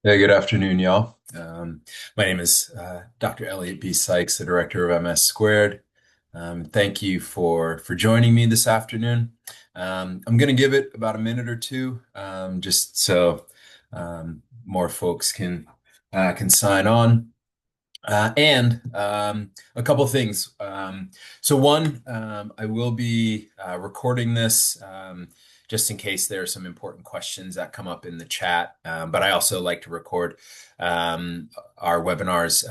Yeah, good afternoon, y'all. My name is Dr. Elliot B. Sykes, the director of MS Squared. Thank you for joining me this afternoon. I'm going to give it about a minute or two, just so more folks can sign on. And a couple of things. So one, I will be recording this just in case there are some important questions that come up in the chat. But I also like to record our webinars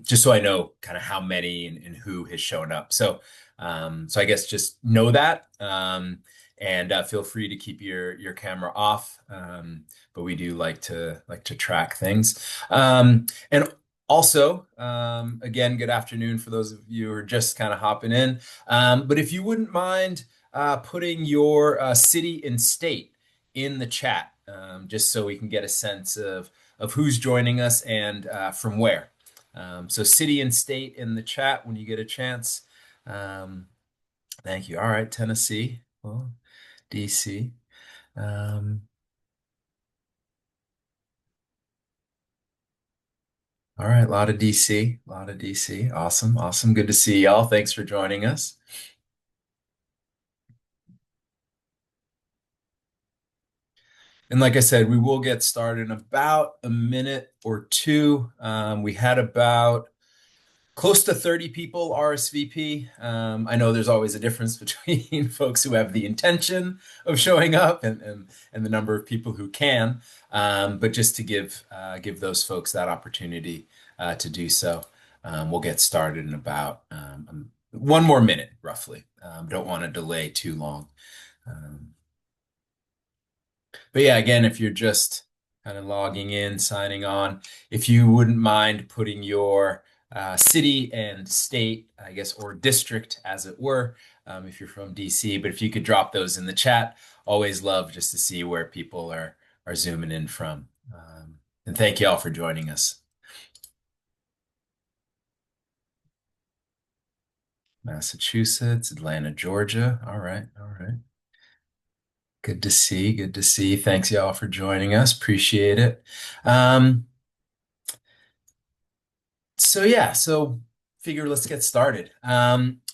just so I know kind of how many and who has shown up. So I guess just know that. And feel free to keep your camera off, but we do like to track things. And also, again, good afternoon for those of you who are just kind of hopping in. But if you wouldn't mind putting your city and state in the chat, just so we can get a sense of who's joining us and from where. So city and state in the chat when you get a chance. Um, Thank you. All right, Tennessee, well, DC. Um, all right, a lot of DC, a lot of DC. Awesome, awesome. Good to see y'all. Thanks for joining us. And like I said, we will get started in about a minute or two. We had about close to 30 people RSVP. I know there's always a difference between folks who have the intention of showing up and the number of people who can. But just to give those folks that opportunity to do so, we'll get started in about one more minute, roughly. Don't want to delay too long. Um, but yeah, again, if you're just kind of logging in, signing on, if you wouldn't mind putting your city and state, I guess, or district, as it were, if you're from DC, but if you could drop those in the chat, always love just to see where people are zooming in from. And thank you all for joining us. Massachusetts, Atlanta, Georgia. All right, all right. Good to see, good to see. Thanks y'all for joining us. Appreciate it. Um, So yeah, so figure let's get started.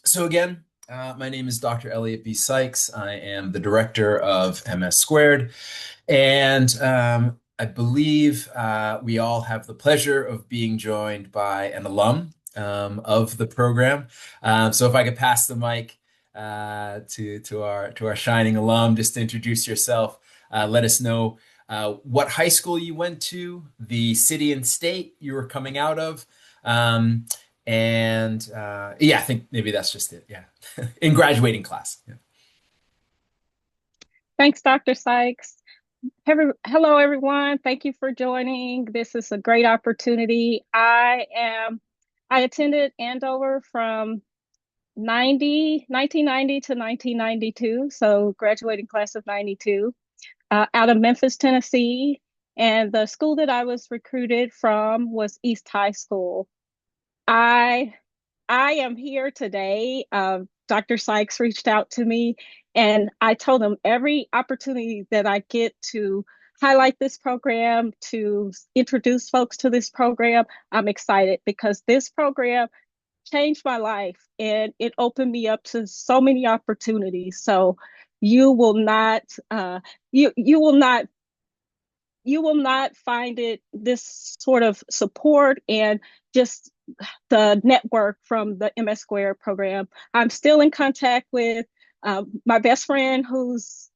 So again, my name is Dr. Elliot B. Sykes. I am the director of MS Squared, and I believe we all have the pleasure of being joined by an alum of the program. So if I could pass the mic to our shining alum, just to introduce yourself, let us know what high school you went to, the city and state you were coming out of. Um, and yeah, I think maybe that's just it. Yeah. In graduating class. Yeah. Thanks, Dr. Sykes. Hello, everyone. Thank you for joining. This is a great opportunity. I attended Andover from 1990 to 1992, so graduating class of 92, out of Memphis, Tennessee. And the school that I was recruited from was East High School. I I am here today. Dr. Sykes reached out to me, and I told him every opportunity that I get to highlight this program, to introduce folks to this program, I'm excited because this program changed my life and it opened me up to so many opportunities. So you will not, you will not find it this sort of support and just the network from the MS Square program. I'm still in contact with my best friend who's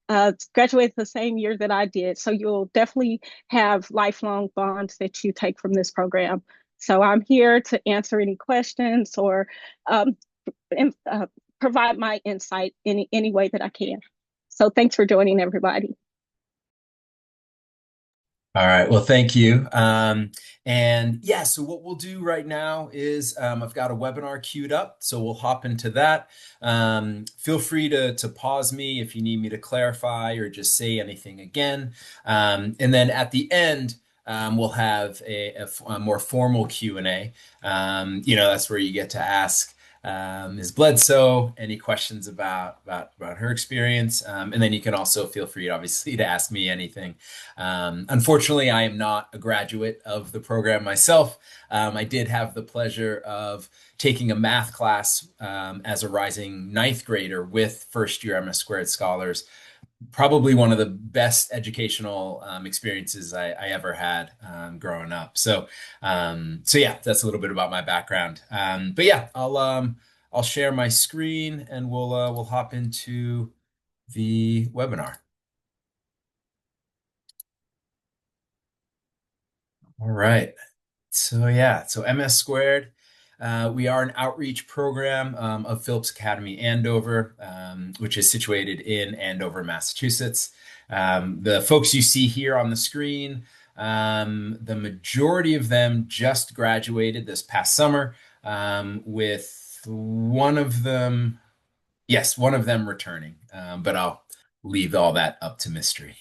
graduated the same year that I did. So you'll definitely have lifelong bonds that you take from this program. So I'm here to answer any questions or um, and, provide my insight in any way that I can. So thanks for joining, everybody. All right. Well, thank you. And yeah, so what we'll do right now is I've got a webinar queued up, so we'll hop into that. Feel free to pause me if you need me to clarify or just say anything again. And then at the end, we'll have a more formal Q&A. That's where you get to ask Ms. Bledsoe, any questions about her experience. And then you can also feel free, obviously, to ask me anything. Unfortunately, I am not a graduate of the program myself. I did have the pleasure of taking a math class as a rising ninth grader with first year MS squared scholars. Probably one of the best educational experiences I ever had growing up. So yeah, that's a little bit about my background. But yeah, I'll share my screen and we'll hop into the webinar. All right. So yeah, so MS Squared, we are an outreach program of Phillips Academy Andover, which is situated in Andover, Massachusetts. The folks you see here on the screen, the majority of them just graduated this past summer, with one of them, yes, one of them returning, but I'll leave all that up to mystery.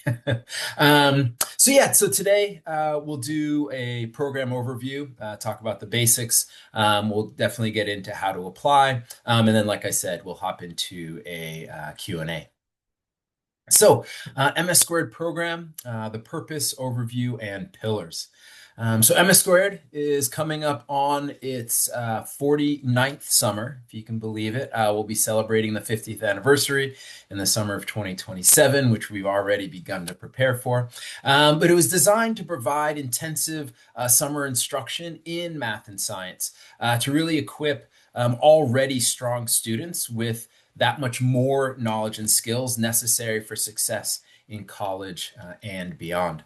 So yeah, so today we'll do a program overview, talk about the basics. We'll definitely get into how to apply. And then, like I said, we'll hop into a Q&A. So, MS Squared program, the purpose, overview, and pillars. So MS Squared is coming up on its 49th summer, if you can believe it. We'll be celebrating the 50th anniversary in the summer of 2027, which we've already begun to prepare for. But it was designed to provide intensive summer instruction in math and science to really equip already strong students with that much more knowledge and skills necessary for success in college and beyond.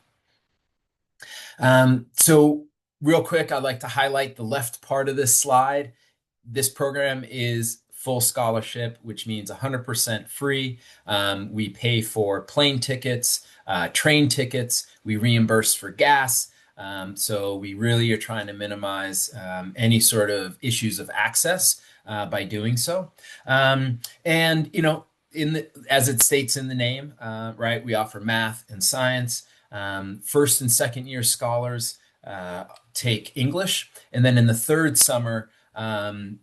So real quick, I'd like to highlight the left part of this slide. This program is full scholarship, which means 100% free. We pay for plane tickets, train tickets, we reimburse for gas. So we really are trying to minimize any sort of issues of access by doing so. And you know, as it states in the name, right, we offer math and science. First and second year scholars take English, and then in the third summer,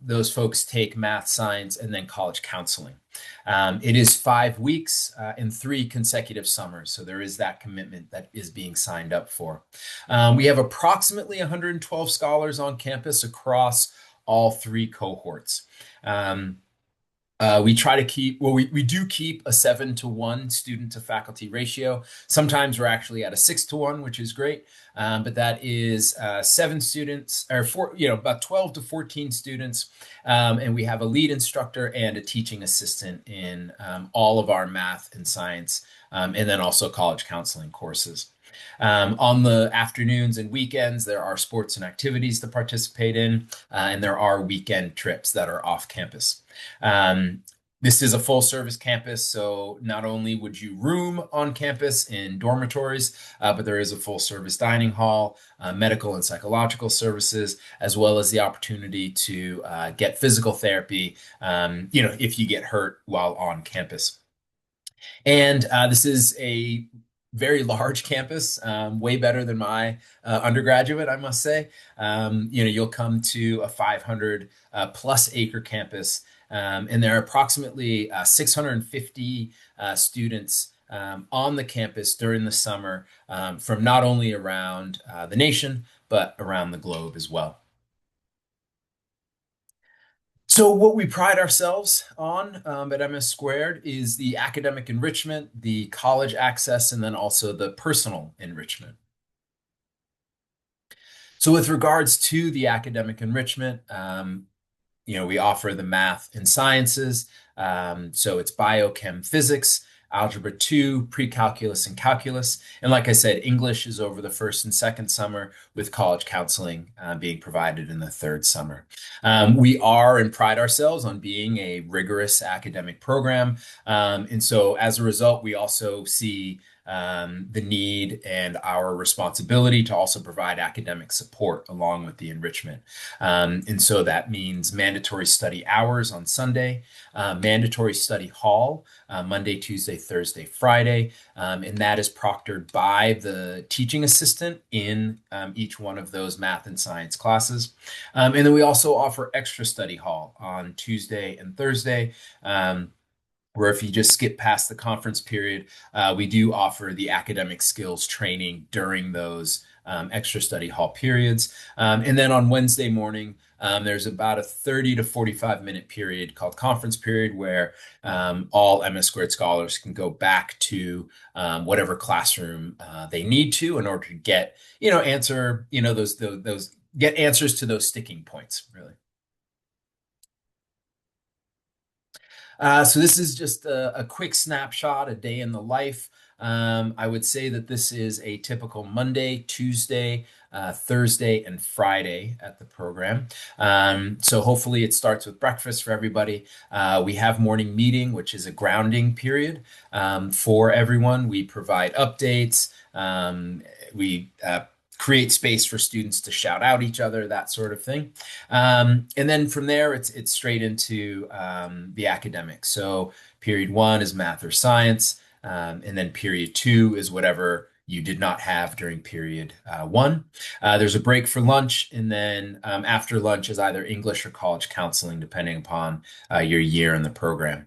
those folks take math, science, and then college counseling. It is 5 weeks in 3 consecutive summers, so there is that commitment that is being signed up for. We have approximately 112 scholars on campus across all 3 cohorts. We try to keep, well, we do keep a 7-to-1 student to faculty ratio. Sometimes we're actually at a 6-to-1, which is great. But that is 7 students, or about 12 to 14 students. And we have a lead instructor and a teaching assistant in all of our math and science, and then also college counseling courses. On the afternoons and weekends, there are sports and activities to participate in, and there are weekend trips that are off campus. This is a full service campus, so not only would you room on campus in dormitories, but there is a full service dining hall, medical and psychological services, as well as the opportunity to get physical therapy, if you get hurt while on campus. And this is a very large campus, way better than my undergraduate, I must say. You'll come to a 500 plus acre campus, and there are approximately 650 students on the campus during the summer from not only around the nation, but around the globe as well. So what we pride ourselves on at MS Squared is the academic enrichment, the college access, and then also the personal enrichment. So with regards to the academic enrichment, we offer the math and sciences. So it's biochem physics, algebra 2, pre-calculus, and calculus. And like I said, English is over the first and second summer, with college counseling being provided in the third summer. We are and pride ourselves on being a rigorous academic program. And so as a result, we also see the need and our responsibility to also provide academic support along with the enrichment. And so that means mandatory study hours on Sunday, mandatory study hall, Monday, Tuesday, Thursday, Friday, and that is proctored by the teaching assistant in each one of those math and science classes. And then we also offer extra study hall on Tuesday and Thursday. Where if you just skip past the conference period, we do offer the academic skills training during those extra study hall periods. And then on Wednesday morning, there's about a 30 to 45-minute period called conference period where all MS squared scholars can go back to whatever classroom they need to in order to get, answer, those get answers to those sticking points, really. So this is just a quick snapshot, a day in the life. I would say that this is a typical Monday, Tuesday, Thursday, and Friday at the program. So hopefully it starts with breakfast for everybody. We have morning meeting, which is a grounding period for everyone. We provide updates. We create space for students to shout out each other, that sort of thing. And then from there, it's straight into the academics. So period 1 is math or science, and then period 2 is whatever you did not have during period 1. There's a break for lunch, and then after lunch is either English or college counseling, depending upon your year in the program.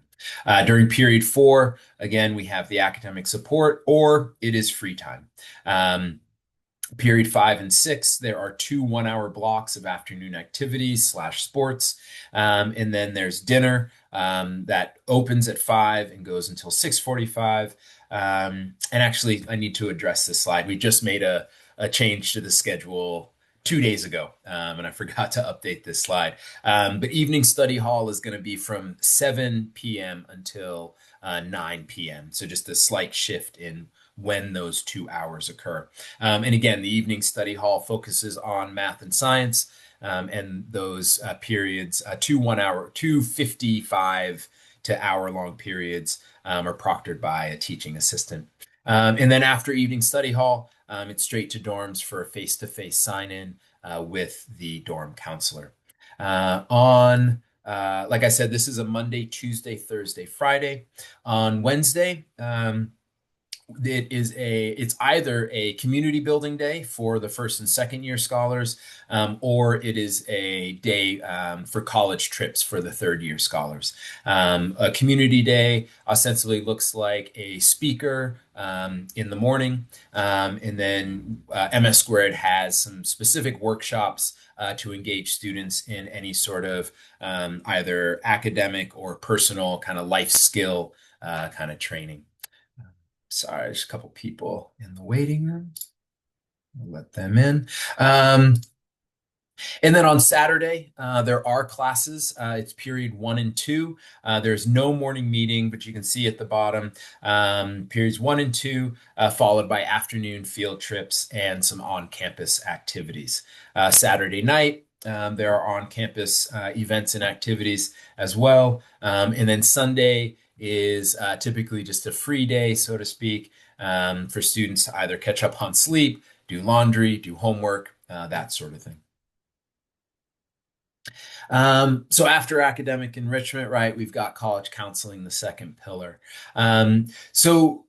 During period 4, again, we have the academic support, or it is free time. Period 5 and 6, there are 2 one-hour blocks of afternoon activities / sports. And then there's dinner that opens at 5 and goes until 6:45. And actually, I need to address this slide. We just made a change to the schedule 2 days ago, and I forgot to update this slide. But evening study hall is going to be from 7 p.m. until 9 p.m. So just a slight shift in when those 2 hours occur. And again, the evening study hall focuses on math and science, and those periods, 2 55 to hour-long periods, are proctored by a teaching assistant. And then after evening study hall, it's straight to dorms for a face-to-face sign-in with the dorm counselor. Like I said, this is a Monday, Tuesday, Thursday, Friday. On Wednesday, it's either a community building day for the first and second year scholars, or it is a day for college trips for the third year scholars. A community day ostensibly looks like a speaker in the morning, and then MS Squared has some specific workshops to engage students in any sort of either academic or personal kind of life skill kind of training. Sorry, there's a couple people in the waiting room. We'll let them in. And then on Saturday, there are classes. It's period 1 and 2. There's no morning meeting, but you can see at the bottom, periods 1 and 2, followed by afternoon field trips and some on-campus activities. Saturday night, there are on-campus events and activities as well. And then Sunday is typically just a free day, so to speak, for students to either catch up on sleep, do laundry, do homework, that sort of thing. So after academic enrichment, right, we've got college counseling, the second pillar. So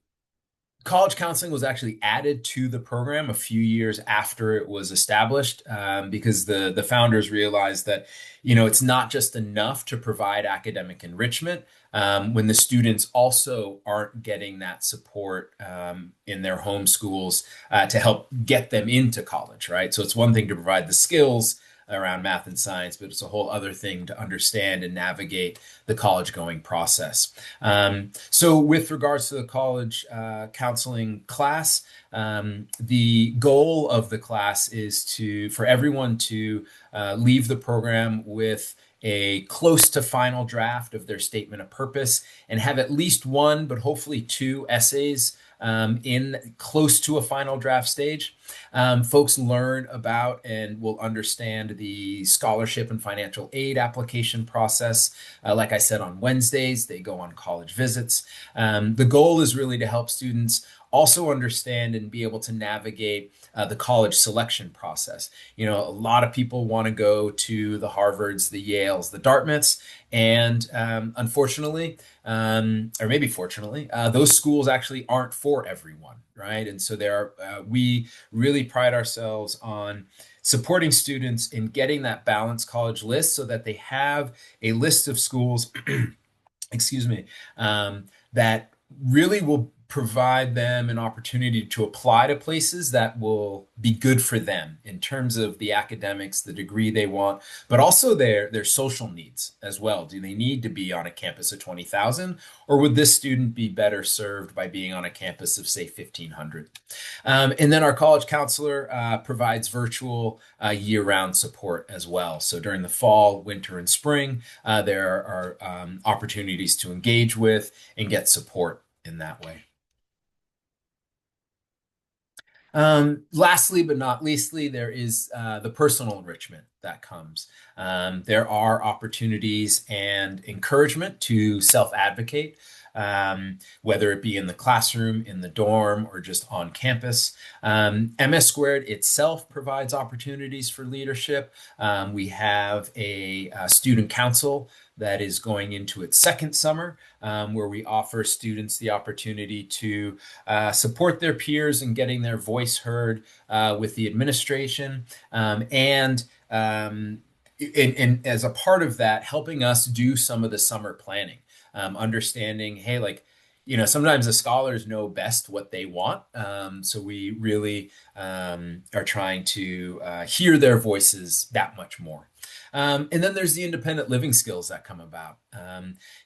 college counseling was actually added to the program a few years after it was established, because the founders realized that, it's not just enough to provide academic enrichment when the students also aren't getting that support in their home schools to help get them into college, right? So it's one thing to provide the skills around math and science, but it's a whole other thing to understand and navigate the college going process. So with regards to the college counseling class, the goal of the class is for everyone to leave the program with a close to final draft of their statement of purpose and have at least one, but hopefully 2 essays in close to a final draft stage. Folks learn about and will understand the scholarship and financial aid application process. Like I said, on Wednesdays, they go on college visits. The goal is really to help students also understand and be able to navigate the college selection process. You know, a lot of people want to go to the Harvards, the Yales, the Dartmouths, and unfortunately, or maybe fortunately, those schools actually aren't for everyone, right? And so we really pride ourselves on supporting students in getting that balanced college list so that they have a list of schools, excuse me, that really will provide them an opportunity to apply to places that will be good for them in terms of the academics, the degree they want, but also their social needs as well. Do they need to be on a campus of 20,000, or would this student be better served by being on a campus of, say, 1,500? And then our college counselor provides virtual year-round support as well. So during the fall, winter, and spring, there are opportunities to engage with and get support in that way. Lastly, but not leastly, there is the personal enrichment that comes. There are opportunities and encouragement to self-advocate, whether it be in the classroom, in the dorm, or just on campus. MS Squared itself provides opportunities for leadership. We have a student council that is going into its second summer, where we offer students the opportunity to support their peers in getting their voice heard with the administration, and as a part of that, helping us do some of the summer planning, understanding, hey, like, you know, sometimes the scholars know best what they want. So we really are trying to hear their voices that much more. And then there's the independent living skills that come about.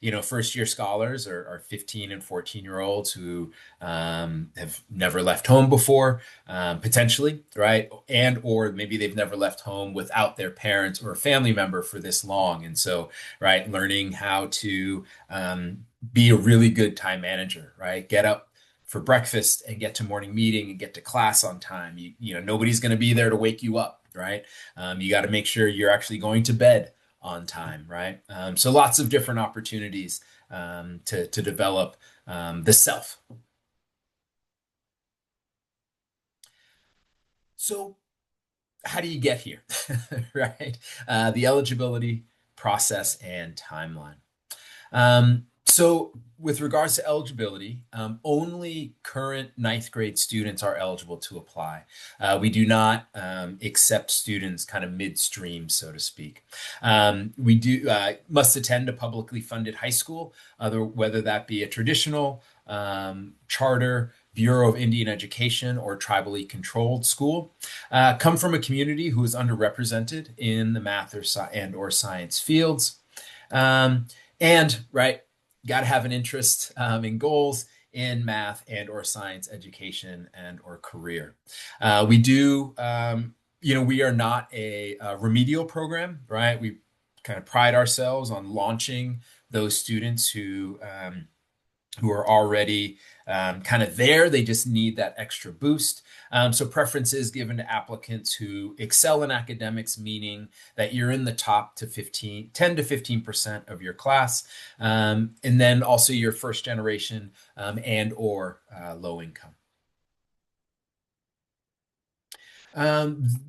You know, first year scholars are 15 and 14-year-olds who have never left home before, potentially, right? And or maybe they've never left home without their parents or a family member for this long. And so, right, learning how to be a really good time manager, right? Get up for breakfast and get to morning meeting and get to class on time. You know, nobody's going to be there to wake you up, right? You got to make sure you're actually going to bed on time, right? So lots of different opportunities to develop the self. So how do you get here, right? The eligibility process and timeline. So with regards to eligibility, only current ninth grade students are eligible to apply. We do not accept students kind of midstream, so to speak. We do must attend a publicly funded high school, whether that be a traditional charter, Bureau of Indian Education, or tribally controlled school. Come from a community who is underrepresented in the math or science fields. And right, got to have an interest in goals in math and or science education and or career. We do, you know, we are not a remedial program, right? We kind of pride ourselves on launching those students who are already kind of there. They just need that extra boost. So preference is given to applicants who excel in academics, meaning that you're in the top to 10 to 15% of your class. And then also your first generation and or low income.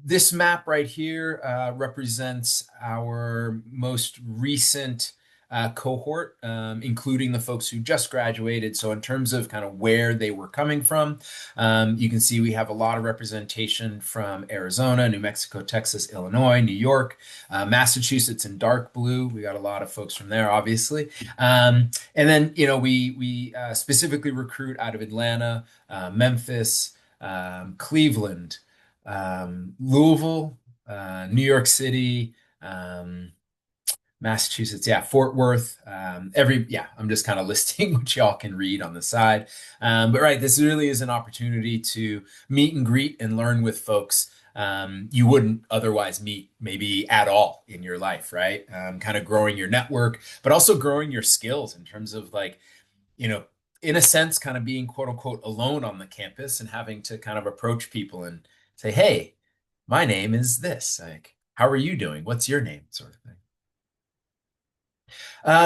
This map right here represents our most recent cohort, including the folks who just graduated. So in terms of kind of where they were coming from, you can see we have a lot of representation from Arizona, New Mexico, Texas, Illinois, New York, Massachusetts in dark blue. We got a lot of folks from there, obviously. And then, you know, we specifically recruit out of Atlanta, Memphis, Cleveland, Louisville, New York City, Massachusetts, yeah, Fort Worth, I'm just kind of listing what y'all can read on the side. But right, this really is an opportunity to meet and greet and learn with folks you wouldn't otherwise meet maybe at all in your life, right? Kind of growing your network, but also growing your skills in terms of like, you know, in a sense, kind of being quote unquote alone on the campus and having to kind of approach people and say, "Hey, my name is this. Like, how are you doing? What's your name?" Sort of thing.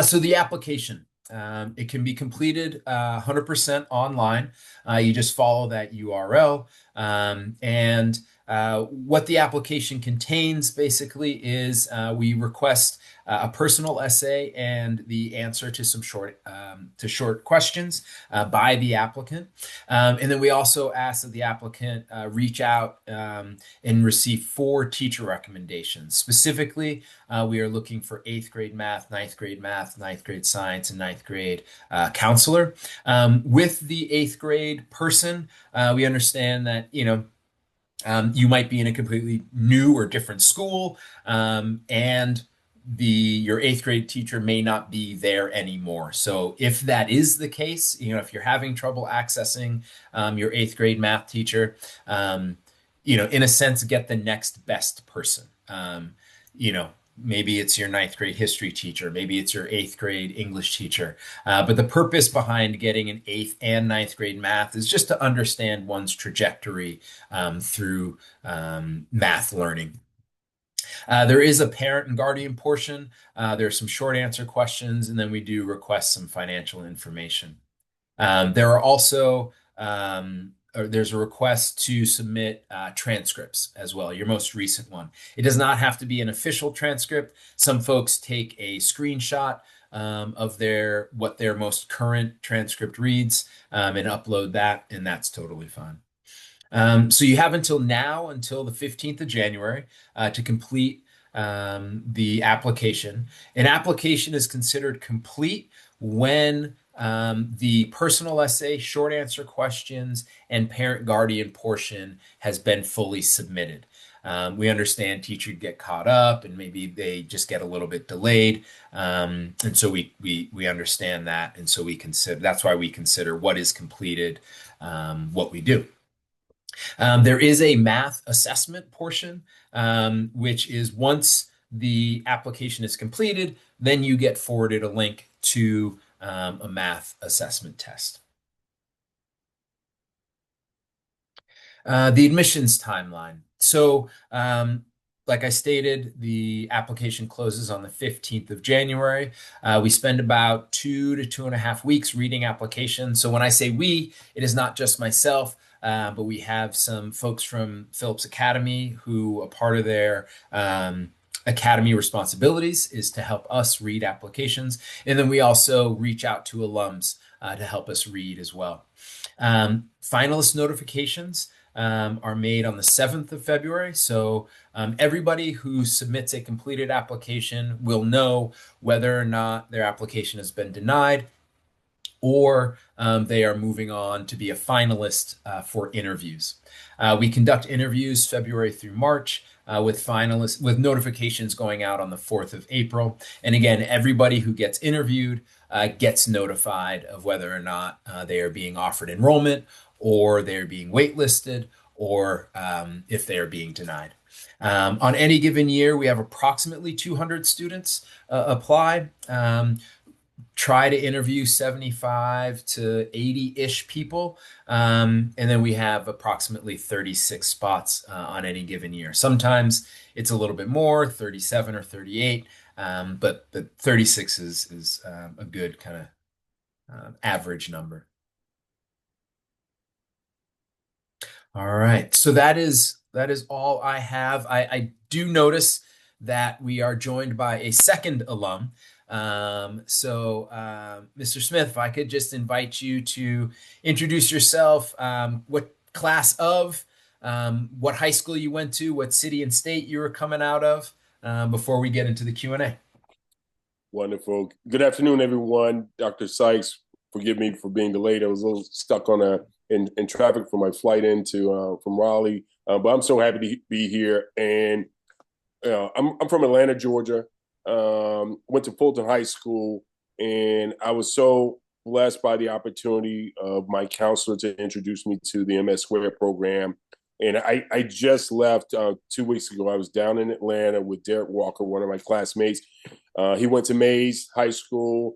So the application, it can be completed 100% online. You just follow that URL. And what the application contains basically is we request a personal essay and the answer to some short questions by the applicant. And then we also ask that the applicant reach out and receive 4 teacher recommendations. Specifically, we are looking for 8th grade math, ninth grade science, and ninth grade counselor. With the 8th grade person, we understand that, you might be in a completely new or different school, and your 8th grade teacher may not be there anymore. So if that is the case, if you're having trouble accessing your 8th grade math teacher, in a sense, get the next best person. Maybe it's your 9th grade history teacher, maybe it's your 8th grade English teacher. But the purpose behind getting an 8th and 9th grade math is just to understand one's trajectory through math learning. There is a parent and guardian portion. There's some short answer questions, and then we do request some financial information. There are also there's a request to submit transcripts as well, your most recent one. It does not have to be an official transcript. Some folks take a screenshot of what their most current transcript reads and upload that, and that's totally fine. So you have until the 15th of January, to complete the application. An application is considered complete when the personal essay, short answer questions, and parent guardian portion has been fully submitted. We understand teachers get caught up and maybe they just get a little bit delayed. And so we understand that. And so that's why we consider what is completed, what we do. There is a math assessment portion, which is once the application is completed, then you get forwarded a link to a math assessment test. The admissions timeline. So, like I stated, the application closes on the 15th of January. We spend about 2 to 2.5 weeks reading applications. So when I say we, it is not just myself, but we have some folks from Phillips Academy who a part of their academy responsibilities is to help us read applications. And then we also reach out to alums to help us read as well. Finalist notifications are made on the 7th of February. So everybody who submits a completed application will know whether or not their application has been denied, or they are moving on to be a finalist for interviews. We conduct interviews February through March, with notifications going out on the 4th of April. And again, everybody who gets interviewed gets notified of whether or not they are being offered enrollment, or they're being waitlisted, or if they are being denied. On any given year, we have approximately 200 students apply. Try to interview 75 to 80-ish people. And then we have approximately 36 spots on any given year. Sometimes it's a little bit more, 37 or 38, but 36 is a good kind of average number. All right, so that is all I have. I do notice that we are joined by a second alum. Mr. Smith, if I could just invite you to introduce yourself, what class of, what high school you went to, what city and state you were coming out of, before we get into the Q&A. Wonderful. Good afternoon, everyone. Dr. Sykes, forgive me for being delayed. I was a little stuck in traffic for my flight from Raleigh, but I'm so happy to be here. And I'm from Atlanta, Georgia. Went to Fulton High School, and I was so blessed by the opportunity of my counselor to introduce me to the MS Squared program. And I just left 2 weeks ago. I was down in Atlanta with Derek Walker, one of my classmates. He went to Mays High School.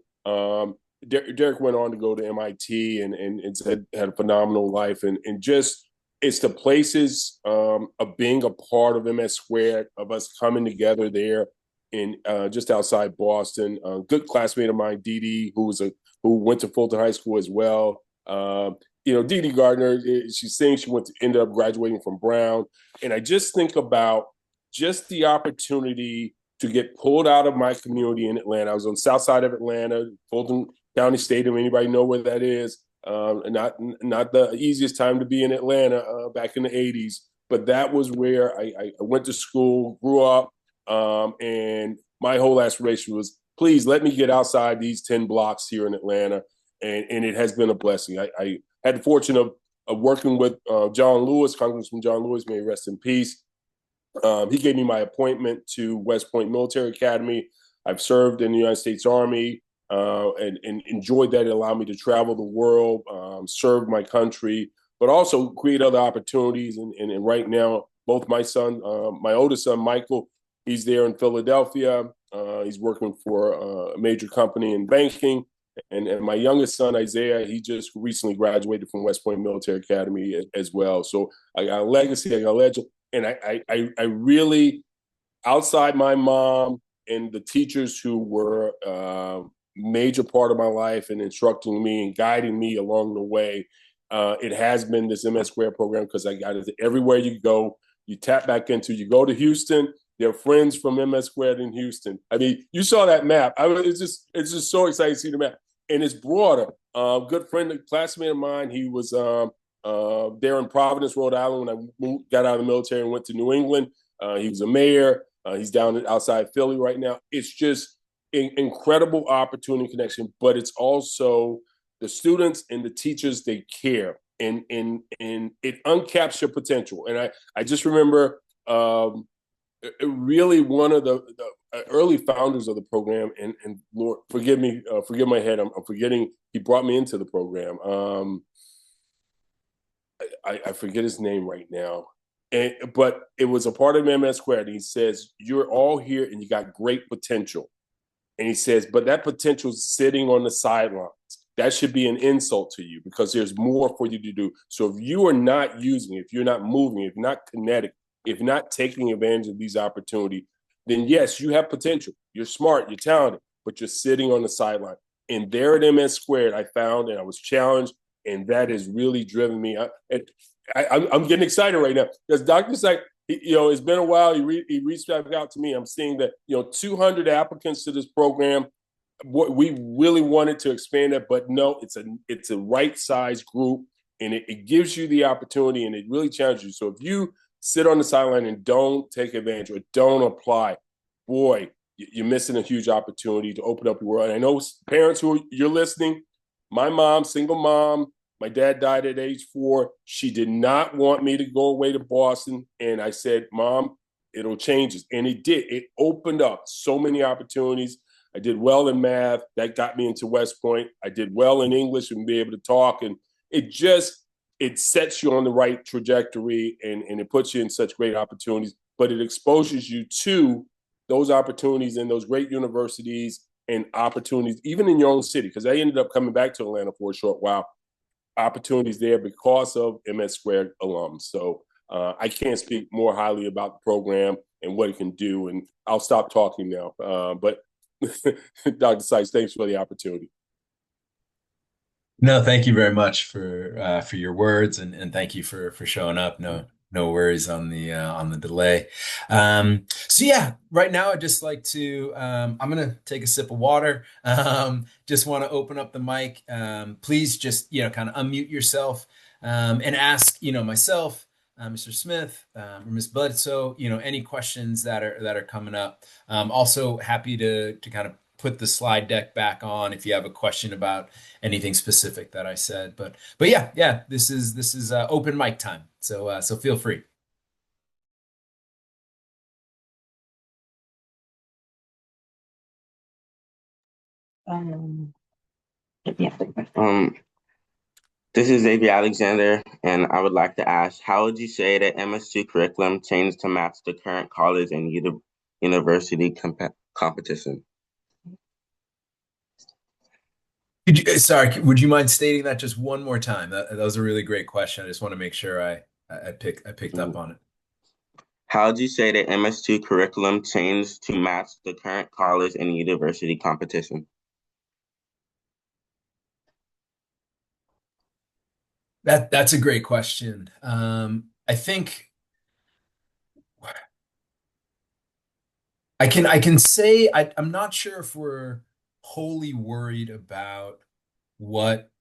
Derek went on to go to MIT and had a phenomenal life. And just it's the places of being a part of MS Squared, of us coming together there in just outside Boston. Good classmate of mine, Dee Dee, who went to Fulton High School as well. Dee Dee Gardner, she's saying she ended up graduating from Brown. And I just think about just the opportunity to get pulled out of my community in Atlanta. I was on the south side of Atlanta, Fulton County Stadium. Anybody know where that is? Not the easiest time to be in Atlanta back in the 80s, but that was where I went to school, grew up, and my whole aspiration was, please let me get outside these 10 blocks here in Atlanta. And it has been a blessing. I had the fortune of working with John Lewis, Congressman John Lewis, may he rest in peace. He gave me my appointment to West Point Military Academy. I've served in the United States Army and enjoyed that. It allowed me to travel the world, serve my country, but also create other opportunities. And right now, both my oldest son, Michael, he's there in Philadelphia. He's working for a major company in banking. And my youngest son, Isaiah, he just recently graduated from West Point Military Academy as well. So I got a legacy, I got a legend. And I really, outside my mom and the teachers who were a major part of my life and instructing me and guiding me along the way, it has been this MS Square program, because I got it everywhere you go. You tap back into, you go to Houston, there are friends from MS Squared in Houston. I mean, you saw that map. It's just so exciting to see the map. And it's broader. Good friend, a classmate of mine, he was there in Providence, Rhode Island, when I got out of the military and went to New England. He was a mayor. He's down outside Philly right now. It's just an incredible opportunity connection, but it's also the students and the teachers, they care. And it uncaps your potential. And I just remember really one of the early founders of the program, and Lord, forgive me, forgive my head, I'm forgetting, he brought me into the program. I forget his name right now, but it was a part of MS Squared. And he says, you're all here and you got great potential. And he says, but that potential is sitting on the sidelines. That should be an insult to you, because there's more for you to do. So if you are not using it, if you're not moving, if you're not kinetic, if you're not taking advantage of these opportunities, then yes, you have potential. You're smart, you're talented, but you're sitting on the sideline. And there at MS Squared, I found, and I was challenged, and that has really driven me. I'm getting excited right now, because Dr. Syke, it's been a while. He reached back out to me. I'm seeing that 200 applicants to this program. We really wanted to expand it, but no, it's a right size group, and it gives you the opportunity, and it really challenges you. So if you sit on the sideline and don't take advantage or don't apply, boy, you're missing a huge opportunity to open up your world. And I know parents you're listening. My mom, single mom, my dad died at age 4. She did not want me to go away to Boston. And I said, Mom, it'll change us. And it did. It opened up so many opportunities. I did well in math. That got me into West Point. I did well in English and be able to talk. And it sets you on the right trajectory, and it puts you in such great opportunities. But it exposes you to those opportunities in those great universities and opportunities, even in your own city, because I ended up coming back to Atlanta for a short while. Opportunities there because of MS Squared alums. So I can't speak more highly about the program and what it can do. And I'll stop talking now. But Dr. Sykes, thanks for the opportunity. No, thank you very much for your words, and thank you for showing up. No worries on the delay. So yeah, right now I'd just like to I'm gonna take a sip of water. Just want to open up the mic. Please just kind of unmute yourself and ask myself, Mr. Smith, or Ms. Bledsoe, any questions that are coming up. Also happy to kind of put the slide deck back on if you have a question about anything specific that I said. But yeah, this is open mic time. So feel free. This is Xavier Alexander, and I would like to ask, how would you say that MSc curriculum changed to match the current college and university competition? Sorry, would you mind stating that just one more time? That was a really great question. I just want to make sure I picked up Mhm. on it. How would you say the MS2 curriculum changed to match the current college and university competition? That's a great question. I think I can say I'm not sure if we're wholly worried about what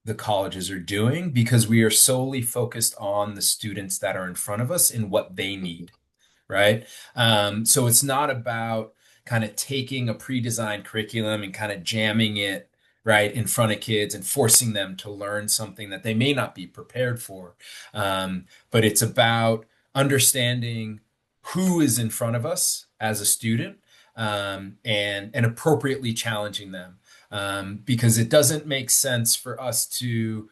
the colleges are doing because we are solely focused on the students that are in front of us and what they need, right? So it's not about kind of taking a pre-designed curriculum and kind of jamming it right in front of kids and forcing them to learn something that they may not be prepared for. But it's about understanding who is in front of us as a student, and appropriately challenging them. Because it doesn't make sense for us to,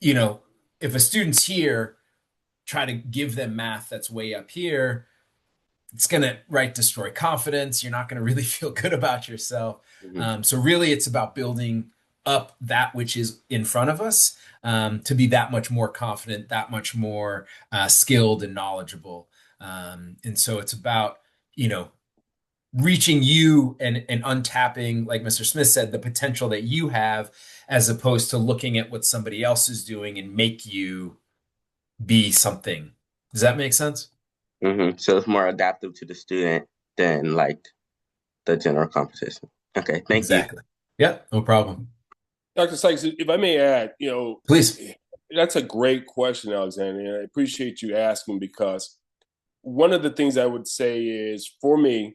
you know, if a student's here, try to give them math that's way up here, it's going to right destroy confidence. You're not going to really feel good about yourself. Mhm. So really, it's about building up that which is in front of us, to be that much more confident, that much more skilled and knowledgeable. And so it's about, you know, reaching you and untapping, like Mr. Smith said, the potential that you have, as opposed to looking at what somebody else is doing and make you be something. Does that make sense? So it's more adaptive to the student than like the general competition. Okay, thank you. Exactly. Yeah, no problem. Dr. Sykes, if I may add, Please. that's a great question, Alexander, and I appreciate you asking because one of the things I would say is for me,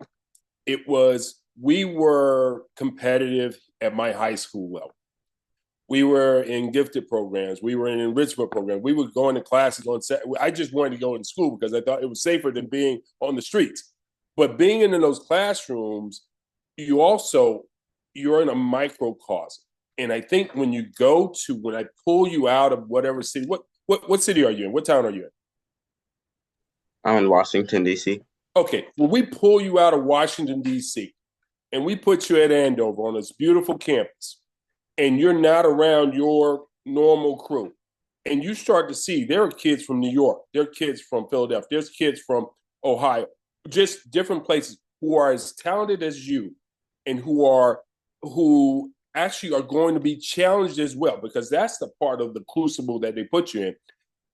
we were competitive at my high school level. We were in gifted programs. We were in enrichment programs. We would go into classes on set. I just wanted to go in school because I thought it was safer than being on the streets. But being in those classrooms, you're in a microcosm. And I think when I pull you out of whatever city, what city are you in? What town are you in? I'm in Washington, D.C. Okay, well, we pull you out of Washington, D.C., and we put you at Andover on this beautiful campus, and you're not around your normal crew. And you start to see there are kids from New York, there are kids from Philadelphia, there's kids from Ohio, just different places who are as talented as you and who actually are going to be challenged as well, because that's the part of the crucible that they put you in.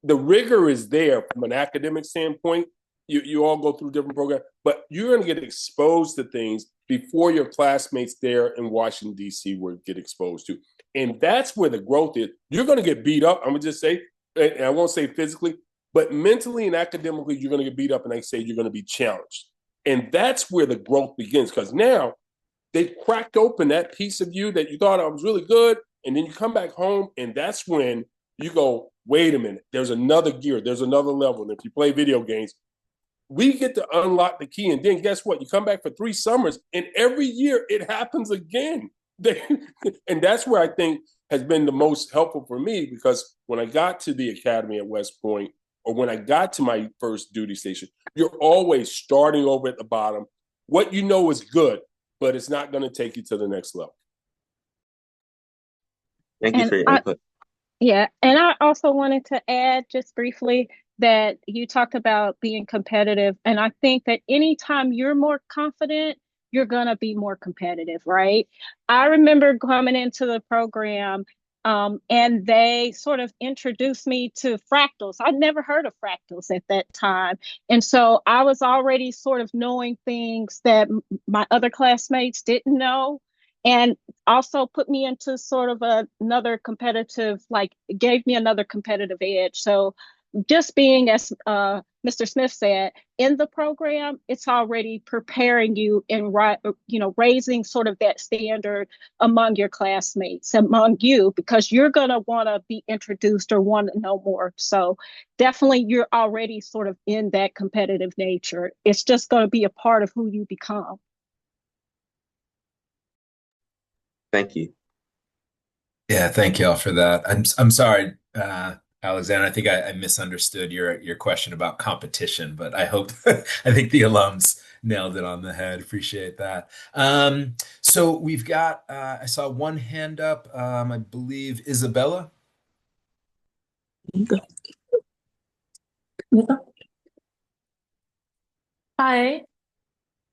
The rigor is there from an academic standpoint. You all go through different programs, but you're going to get exposed to things before your classmates there in Washington, D.C. will get exposed to. And that's where the growth is. You're going to get beat up. I'm going to just say, and I won't say physically, but mentally and academically, you're going to get beat up. And I say you're going to be challenged. And that's where the growth begins, because now they cracked open that piece of you that you thought I was really good. And then you come back home, and that's when you go, wait a minute, there's another gear, there's another level. And if you play video games, we get to unlock the key. And then guess what? You come back for 3 summers, and every year it happens again. And that's where I think has been the most helpful for me, because when I got to the academy at West Point, or when I got to my first duty station, you're always starting over at the bottom. What you know is good, but it's not going to take you to the next level. Thank you And for your input. yeah, and I also wanted to add just briefly that you talked about being competitive. And I think that anytime you're more confident, you're going to be more competitive, right? I remember coming into the program, and they sort of introduced me to fractals. I'd never heard of fractals at that time. And so I was already sort of knowing things that my other classmates didn't know. And also put me into sort of another competitive, like gave me another competitive edge. So just being, as Mr. Smith said, in the program, it's already preparing you and raising sort of that standard among your classmates, among you, because you're going to want to be introduced or want to know more. So definitely you're already sort of in that competitive nature. It's just going to be a part of who you become. Thank you. Yeah, thank y'all for that. I'm sorry, Alexander. I think I misunderstood your question about competition, but I hope I think the alums nailed it on the head. Appreciate that. So we've got, I saw one hand up, I believe Isabella. Hi,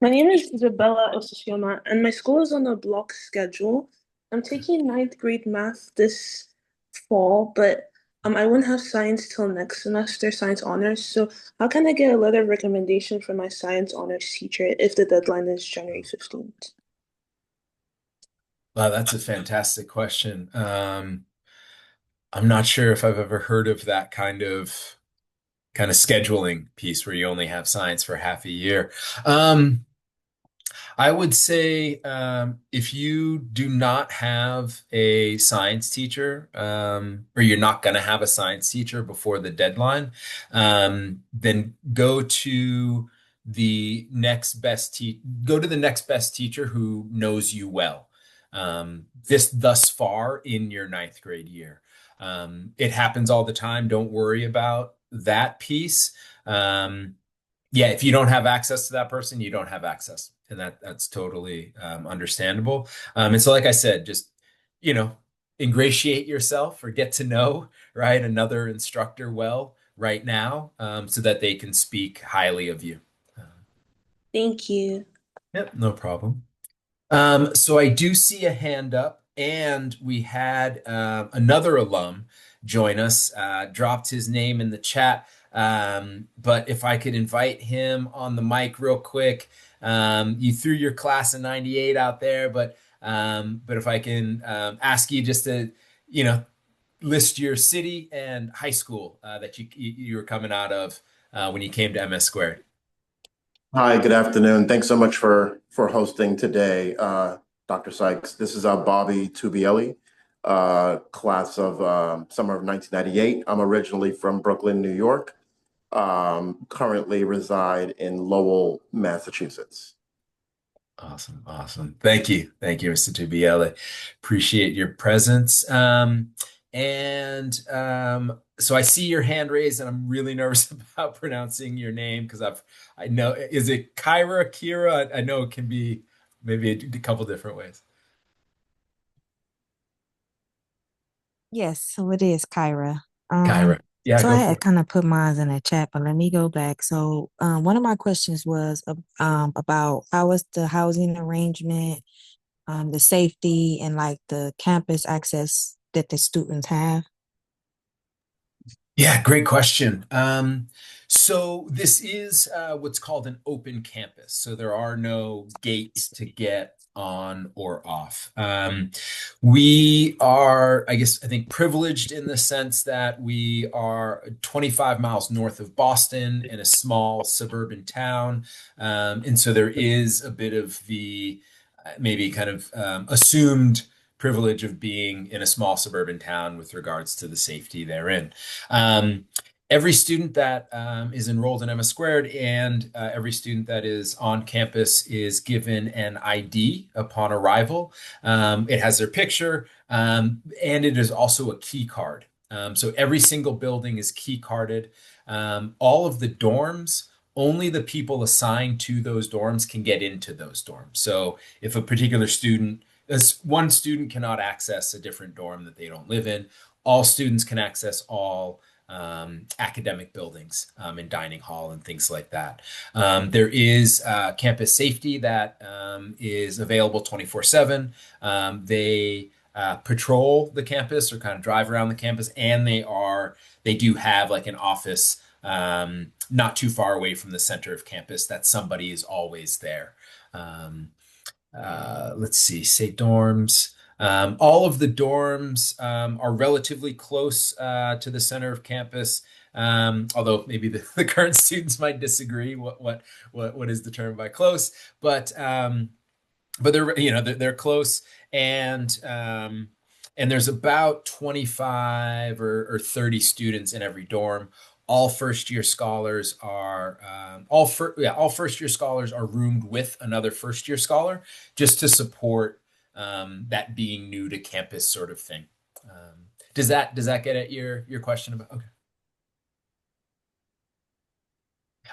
my name is Isabella Osasioma, and my school is on a block schedule. I'm taking ninth grade math this fall, but I won't have science till next semester, science honors. So how can I get a letter of recommendation from my science honors teacher if the deadline is January 15th? Wow, that's a fantastic question. I'm not sure if I've ever heard of that kind of scheduling piece where you only have science for half a year. Um, I would say if you do not have a science teacher, or you're not going to have a science teacher before the deadline, then go to the next best teacher who knows you well. This thus far in your ninth grade year. It happens all the time. Don't worry about that piece. Yeah, if you don't have access to that person, you don't have access, and that's totally understandable. And so, like I said, just you know, ingratiate yourself or get to know right another instructor well right now, so that they can speak highly of you. Uh, Thank you. yep, no problem. So I do see a hand up, and we had another alum join us, dropped his name in the chat. But if I could invite him on the mic real quick, you threw your class of 98 out there, but if I can ask you just to, you know, list your city and high school that you were coming out of when you came to MS Squared. Hi, good afternoon. Thanks so much for hosting today, Dr. Sykes. This is Bobby Tubielli, class of summer of 1998. I'm originally from Brooklyn, New York. Currently reside in Lowell, Massachusetts. Awesome. Awesome. Thank you, Mr. Tubielli. Appreciate your presence. So I see your hand raised, and I'm really nervous about pronouncing your name because I know, is it Kyra, Kira? I know it can be maybe a couple different ways. Yes, so it is Kyra. Kyra. Yeah, So I go for had it. kind of put mine in the chat, but let me go back. So, one of my questions was about how is the housing arrangement, the safety, and like the campus access that the students have. Yeah, great question. So this is what's called an open campus. So there are no gates to get on or off. We are, I think, privileged in the sense that we are 25 miles north of Boston in a small suburban town. And so there is a bit of the maybe kind of assumed privilege of being in a small suburban town with regards to the safety therein. Um, every student that is enrolled in MS Squared and every student that is on campus is given an ID upon arrival. It has their picture, and it is also a key card. So every single building is key carded. All of the dorms, only the people assigned to those dorms can get into those dorms. So if a particular student, as one student cannot access a different dorm that they don't live in, all students can access all academic buildings and dining hall and things like that. There is campus safety that is available 24/7. They patrol the campus or kind of drive around the campus, and they do have like an office not too far away from the center of campus that somebody is always there. Let's see, say dorms. All of the dorms are relatively close to the center of campus. Although maybe the current students might disagree what is the term by close, but they're close, and there's about 25 or 30 students in every dorm. All first year scholars are all first year scholars are roomed with another first year scholar just to support that being new to campus sort of thing. Does that get at your question about? Okay.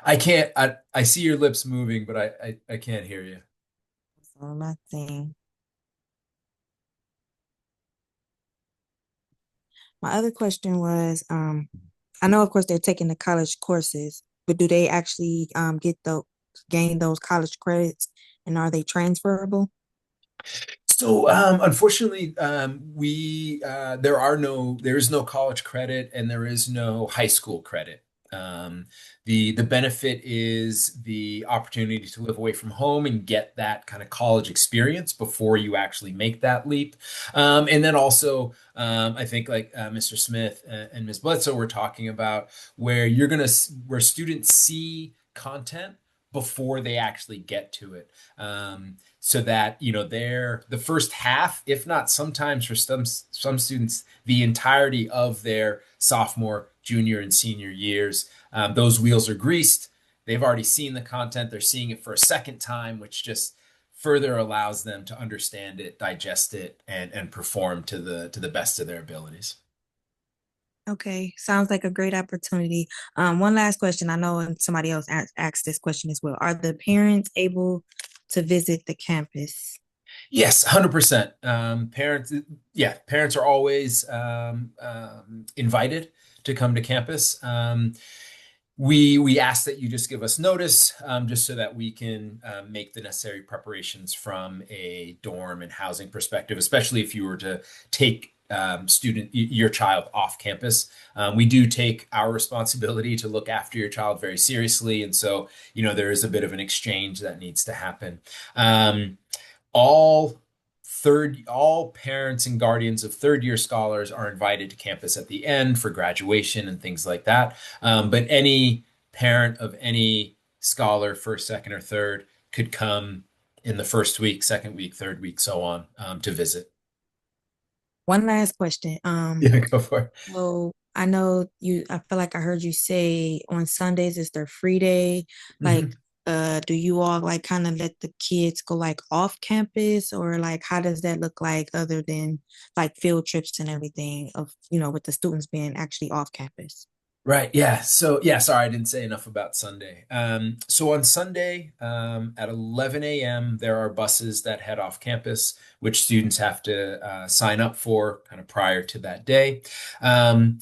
I can't. I see your lips moving, but I can't hear you. So nothing. My other question was, I know of course they're taking the college courses, but do they actually gain those college credits and are they transferable? So unfortunately, there is no college credit and there is no high school credit. The benefit is the opportunity to live away from home and get that kind of college experience before you actually make that leap. And then also, I think like Mr. Smith and Ms. Bledsoe were talking about where students see content before they actually get to it. So that they're the first half, if not sometimes for some students the entirety of their sophomore, junior, and senior years, those wheels are greased. They've already seen the content, they're seeing it for a second time, which just further allows them to understand it, digest it, and perform to the best of their abilities. Okay, sounds like a great opportunity. One last question. I know somebody else asked this question as well. Are the parents able to visit the campus? Yes, 100%. Parents are always invited to come to campus. We ask that you just give us notice, just so that we can make the necessary preparations from a dorm and housing perspective, especially if you were to take your child off campus. We do take our responsibility to look after your child very seriously, and so there is a bit of an exchange that needs to happen. All all parents and guardians of third year scholars are invited to campus at the end for graduation and things like that. But any parent of any scholar, first, second, or third, could come in the first week, second week, third week, so on, to visit. One last question. Yeah, go for it. So I know I feel like I heard you say on Sundays is their free day. Like, Mhm. do you all like kind of let the kids go like off campus or like how does that look like other than like field trips and everything of, with the students being actually off campus? Right. Yeah. So, yeah, sorry, I didn't say enough about Sunday. So on Sunday, at 11 a.m., there are buses that head off campus, which students have to sign up for kind of prior to that day. Um,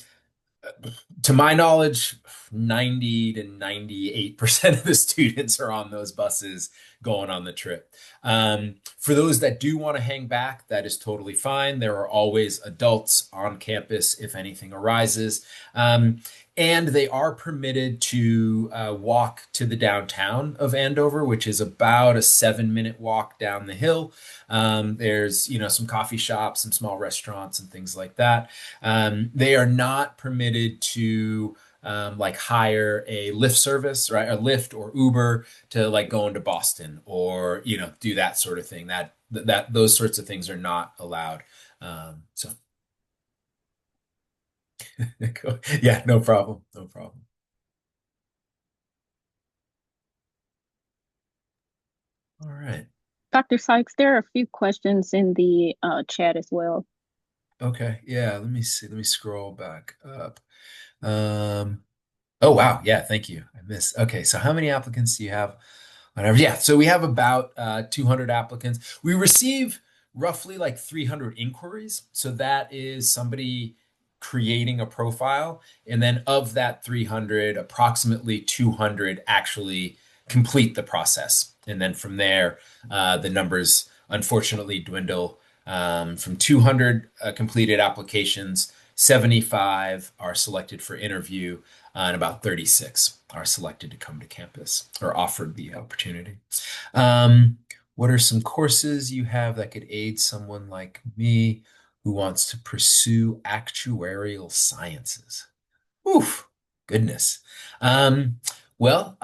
to my knowledge, 90 to 98% of the students are on those buses going on the trip. For those that do want to hang back, that is totally fine. There are always adults on campus if anything arises. And they are permitted to walk to the downtown of Andover, which is about a 7-minute walk down the hill. There's, some coffee shops, some small restaurants, and things like that. They are not permitted to like hire a Lyft service, right? A Lyft or Uber to like go into Boston or, do that sort of thing. That those sorts of things are not allowed. So yeah, no problem. No problem. All right. Dr. Sykes, there are a few questions in the chat as well. Okay. Yeah, let me see. Let me scroll back up. Um, oh wow. Yeah, thank you. I missed. Okay, so how many applicants do you have? Whatever. Yeah, so we have about 200 applicants. We receive roughly like 300 inquiries. So that is somebody creating a profile. And then of that 300, approximately 200 actually complete the process. And then from there, the numbers unfortunately dwindle. From 200 completed applications, 75 are selected for interview, and about 36 are selected to come to campus or offered the opportunity. What are some courses you have that could aid someone like me who wants to pursue actuarial sciences? Oof, goodness. Um, well,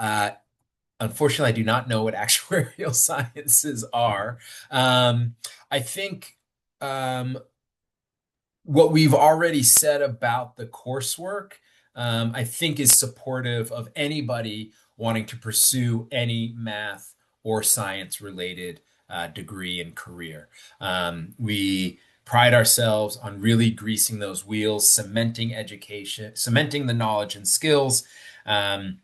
unfortunately, I do not know what actuarial sciences are. I think um, what we've already said about the coursework, I think is supportive of anybody wanting to pursue any math or science related degree and career. We pride ourselves on really greasing those wheels, cementing education, cementing the knowledge and skills. Um,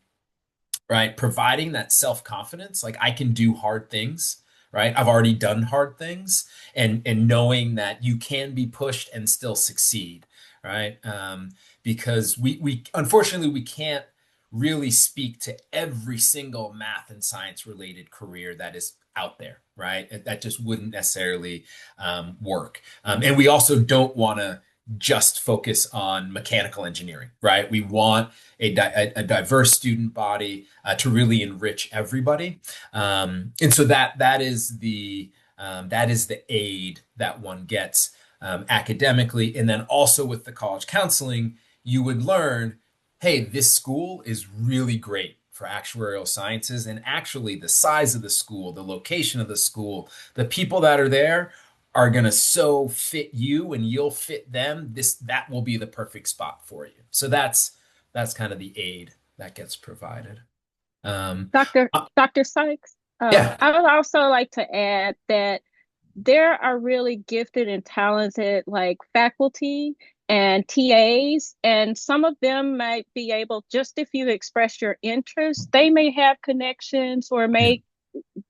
right? Providing that self-confidence, like I can do hard things, right? I've already done hard things, and knowing that you can be pushed and still succeed, right? Because we unfortunately we can't really speak to every single math and science related career that is out there, right? That just wouldn't necessarily work. And we also don't want to just focus on mechanical engineering, right? We want a diverse student body to really enrich everybody, and so that is the aid that one gets academically, and then also with the college counseling, you would learn, hey, this school is really great for actuarial sciences, and actually the size of the school, the location of the school, the people that are there are going to so fit you and you'll fit them. That will be the perfect spot for you. So that's kind of the aid that gets provided. Dr. Dr. Sykes, Yeah. I would also like to add that there are really gifted and talented like faculty and TAs, and some of them might be able, just if you express your interest, they may have connections or may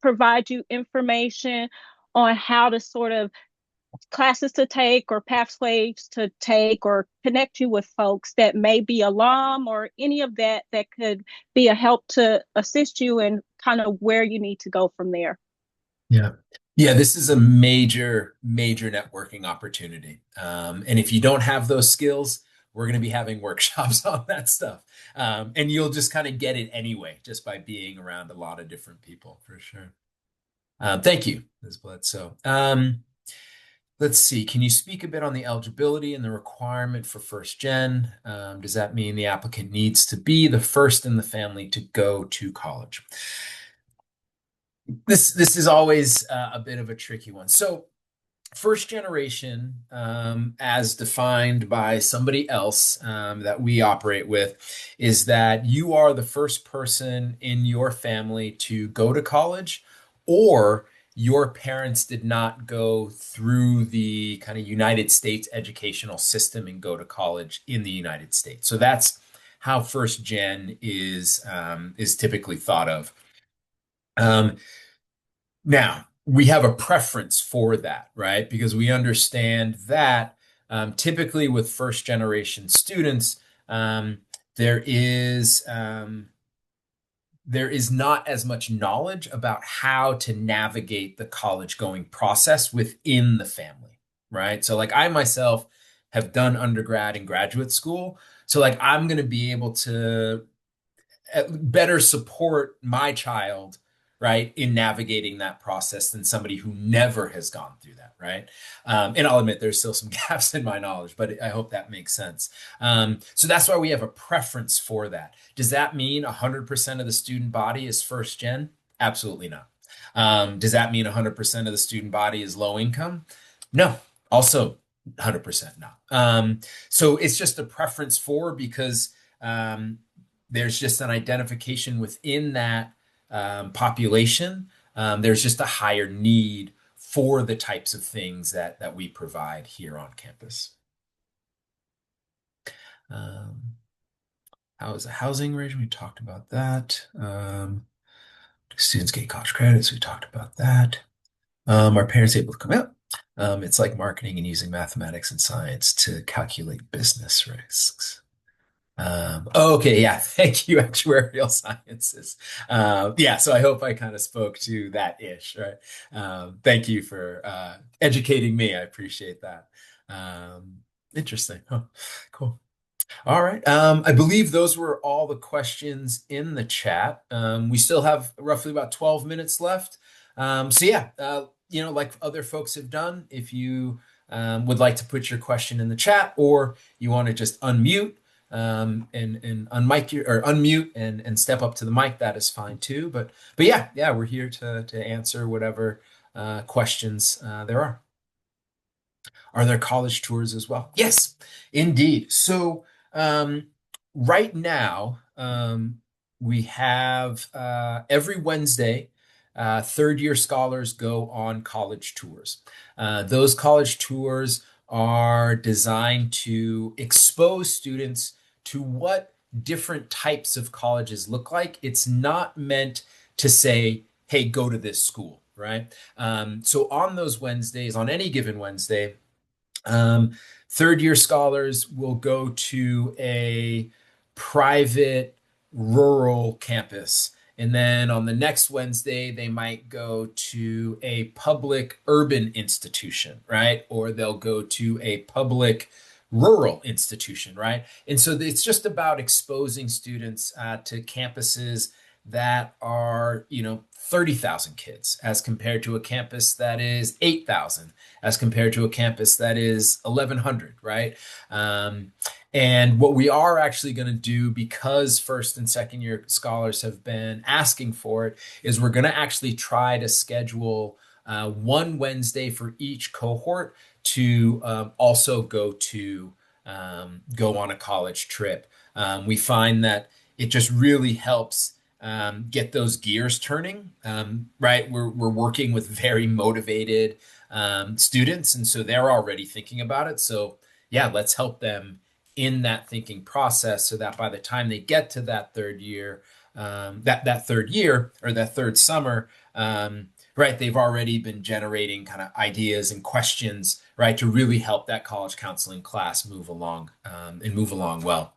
provide you information on how to sort of classes to take or pathways to take or connect you with folks that may be alum or any of that that could be a help to assist you in kind of where you need to go from there. Yeah. Yeah, this is a major, major networking opportunity. And if you don't have those skills, we're going to be having workshops on that stuff. And you'll just kind of get it anyway, just by being around a lot of different people, for sure. Thank you, Ms. Bledsoe. Let's see. Can you speak a bit on the eligibility and the requirement for first gen? Does that mean the applicant needs to be the first in the family to go to college? This is always a bit of a tricky one. So first generation, as defined by somebody else that we operate with, is that you are the first person in your family to go to college, or your parents did not go through the kind of United States educational system and go to college in the United States. So that's how first gen is typically thought of. Now, we have a preference for that, right? Because we understand that typically with first generation students, there is not as much knowledge about how to navigate the college going process within the family, right? So like I myself have done undergrad and graduate school. So like I'm going to be able to better support my child, right, in navigating that process than somebody who never has gone through that, right? And I'll admit there's still some gaps in my knowledge, but I hope that makes sense. So that's why we have a preference for that. Does that mean 100% of the student body is first gen? Absolutely not. Does that mean 100% of the student body is low income? No, also 100% not. So it's just a preference for, because there's just an identification within that population. There's just a higher need for the types of things that we provide here on campus. How is the housing arrangement? We talked about that. Students get college credits. We talked about that. Are parents able to come out? It's like marketing and using mathematics and science to calculate business risks. Okay, yeah, thank you, actuarial sciences. Yeah, so I hope I kind of spoke to that ish, right? Thank you for educating me. I appreciate that. Interesting. Huh. Cool. All right. I believe those were all the questions in the chat. We still have roughly about 12 minutes left. So yeah, like other folks have done, if you would like to put your question in the chat, or you want to just unmute, and unmic or unmute and step up to the mic, that is fine too. But yeah, we're here to answer whatever questions there are. Are there college tours as well? Yes, indeed. So right now we have every Wednesday, third-year scholars go on college tours. Those college tours are designed to expose students to what different types of colleges look like. It's not meant to say, hey, go to this school, right? So on those Wednesdays, on any given Wednesday, third year scholars will go to a private rural campus. And then on the next Wednesday, they might go to a public urban institution, right? Or they'll go to a public rural institution, right? And so it's just about exposing students to campuses that are, 30,000 kids as compared to a campus that is 8,000, as compared to a campus that is 1,100, right? And what we are actually going to do, because first and second year scholars have been asking for it, is we're going to actually try to schedule one Wednesday for each cohort to also go on a college trip. We find that it just really helps get those gears turning, right? We're working with very motivated students, and so they're already thinking about it. So yeah, let's help them in that thinking process, so that by the time they get to that third year, that third year or that third summer, right, they've already been generating kind of ideas and questions, right, to really help that college counseling class move along and move along well.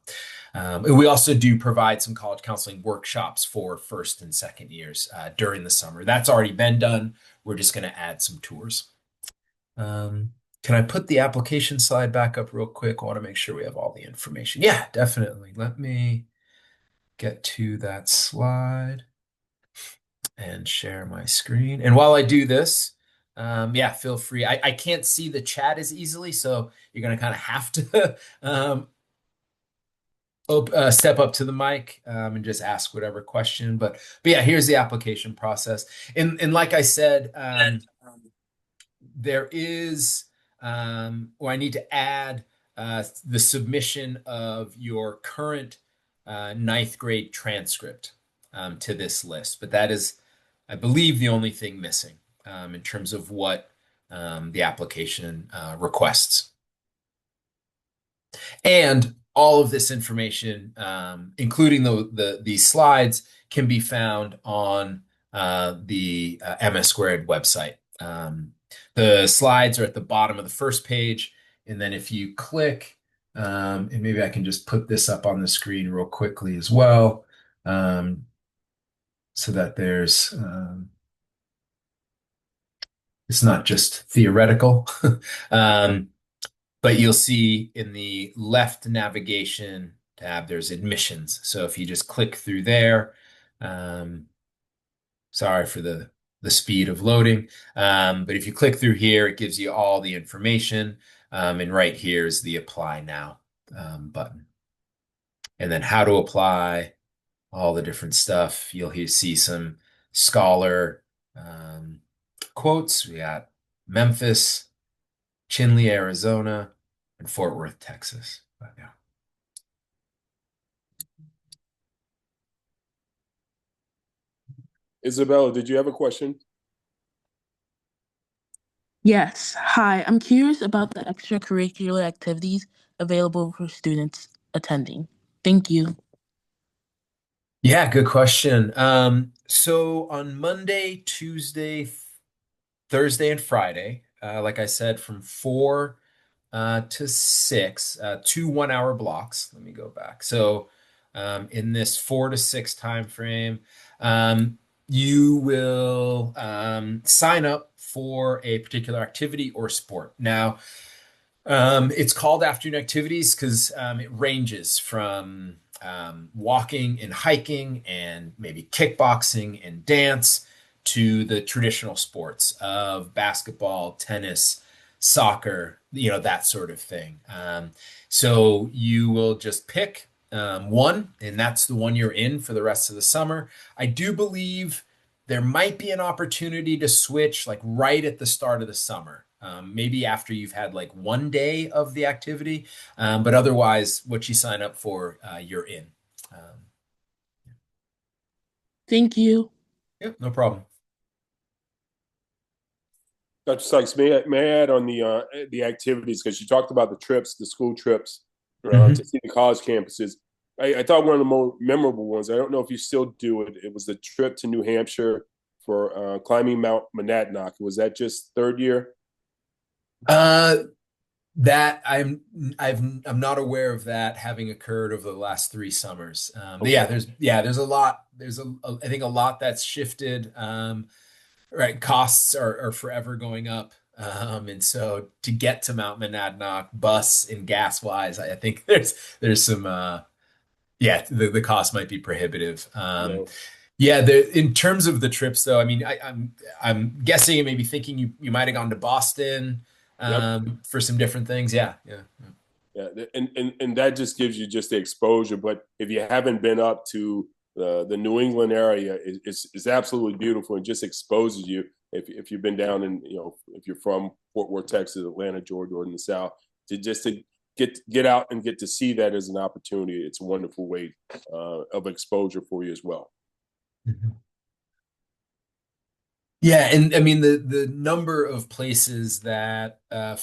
And we also do provide some college counseling workshops for first and second years during the summer. That's already been done. We're just going to add some tours. Can I put the application slide back up real quick? I want to make sure we have all the information. Yeah, definitely. Let me get to that slide and share my screen. And while I do this, yeah, feel free. I can't see the chat as easily, so you're going to kind of have to step up to the mic and just ask whatever question. But yeah, here's the application process. And like I said, there is, or I need to add the submission of your current ninth grade transcript to this list. But that is, I believe, the only thing missing in terms of what the application requests. And all of this information, including these slides, can be found on the MS Squared website. The slides are at the bottom of the first page, and then if you click, and maybe I can just put this up on the screen real quickly as well, so that there's it's not just theoretical. But you'll see in the left navigation tab, there's admissions. So if you just click through there, sorry for the speed of loading, but if you click through here, it gives you all the information. And right here is the apply now button. And then how to apply, all the different stuff. You'll see some scholar quotes. We got Memphis, Chinle, Arizona, and Fort Worth, Texas. But, yeah. Isabella, did you have a question? Yes. Hi, I'm curious about the extracurricular activities available for students attending. Thank you. Yeah, good question. So on Monday, Tuesday, Thursday, and Friday, like I said, from 4 to 6, 2 1-hour blocks. Let me go back. So in this 4 to 6 time frame, you will sign up for a particular activity or sport. Now, it's called afternoon activities because it ranges from walking and hiking and maybe kickboxing and dance to the traditional sports of basketball, tennis, soccer, that sort of thing. So you will just pick one, and that's the one you're in for the rest of the summer. I do believe there might be an opportunity to switch like right at the start of the summer. Maybe after you've had like one day of the activity, but otherwise what you sign up for, you're in. Thank you. Yep, no problem. Dr. Sykes, may I add on the activities, because you talked about the trips, the school trips to see the college campuses. I thought one of the more memorable ones, I don't know if you still do it, it was the trip to New Hampshire for climbing Mount Monadnock. Was that just third year? Uh, that I'm not aware of that having occurred over the last 3 summers. But Okay. there's a lot. I think a lot that's shifted. Right, costs are forever going up. And so to get to Mount Monadnock, bus and gas wise, I think there's some the cost might be prohibitive. Yeah. Yeah, in terms of the trips though, I mean, I'm guessing and maybe thinking you might have gone to Boston Yep. for some different things. Yeah, yeah. Yeah, and that just gives you just the exposure. But if you haven't been up to the New England area, it's absolutely beautiful and just exposes you. If you've been down in, if you're from Fort Worth, Texas, Atlanta, Georgia, or in the South, to get out and get to see that as an opportunity, it's a wonderful way of exposure for you as well. Mhm. Yeah, and I mean the number of places that are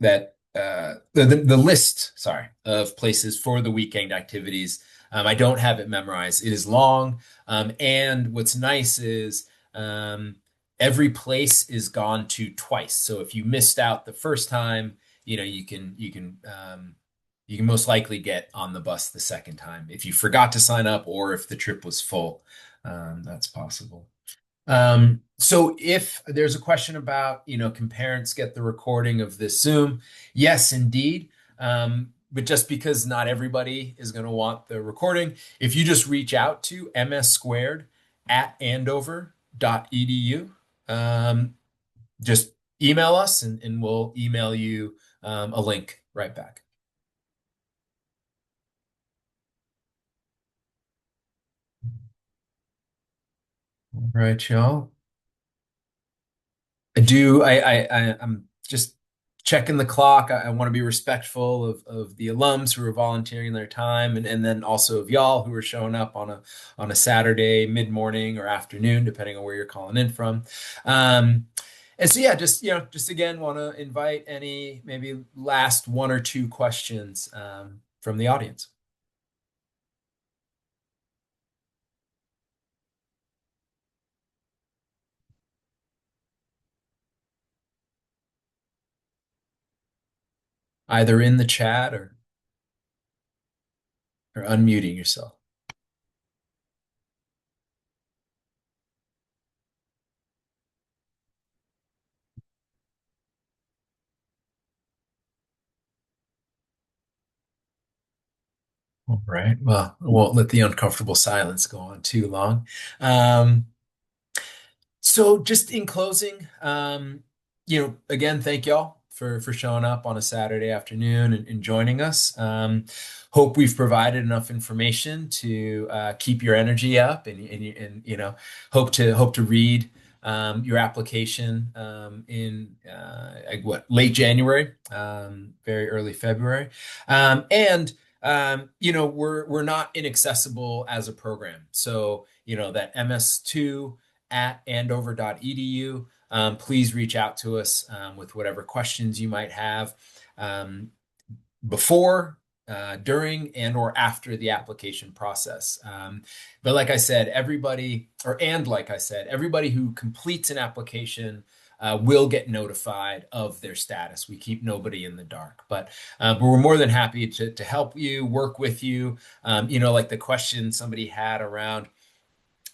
that the list, sorry, of places for the weekend activities. I don't have it memorized. It is long, and what's nice is every place is gone to twice. So if you missed out the first time, you can most likely get on the bus the second time if you forgot to sign up or if the trip was full. That's possible. So if there's a question about, can parents get the recording of this Zoom? Yes, indeed. But just because not everybody is going to want the recording, if you just reach out to mssquared@andover.edu, just email us and we'll email you a link right back. All right, y'all. I'm just checking the clock. I want to be respectful of the alums who are volunteering their time and then also of y'all who are showing up on a Saturday mid-morning or afternoon, depending on where you're calling in from. And so yeah, just again want to invite any maybe last one or two questions from the audience. Either in the chat or unmuting yourself. All right. Well, I won't let the uncomfortable silence go on too long. So just in closing, again, thank y'all for showing up on a Saturday afternoon and joining us. Hope we've provided enough information to keep your energy up and hope to read your application in late January, very early February, and we're not inaccessible as a program. So that MS2 at andover.edu. Please reach out to us with whatever questions you might have before, during, and or after the application process. But like I said, everybody who completes an application will get notified of their status. We keep nobody in the dark, but we're more than happy to help you, work with you. Like the question somebody had around,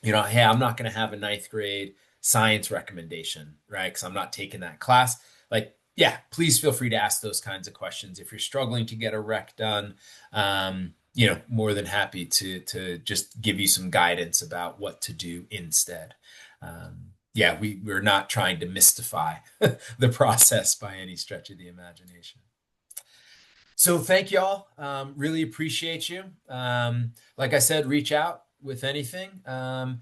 hey, I'm not going to have a ninth grade science recommendation, right? Because I'm not taking that class. Like, yeah, please feel free to ask those kinds of questions. If you're struggling to get a rec done, more than happy to just give you some guidance about what to do instead. We're not trying to mystify the process by any stretch of the imagination. So thank y'all. Really appreciate you. Like I said, reach out with anything. I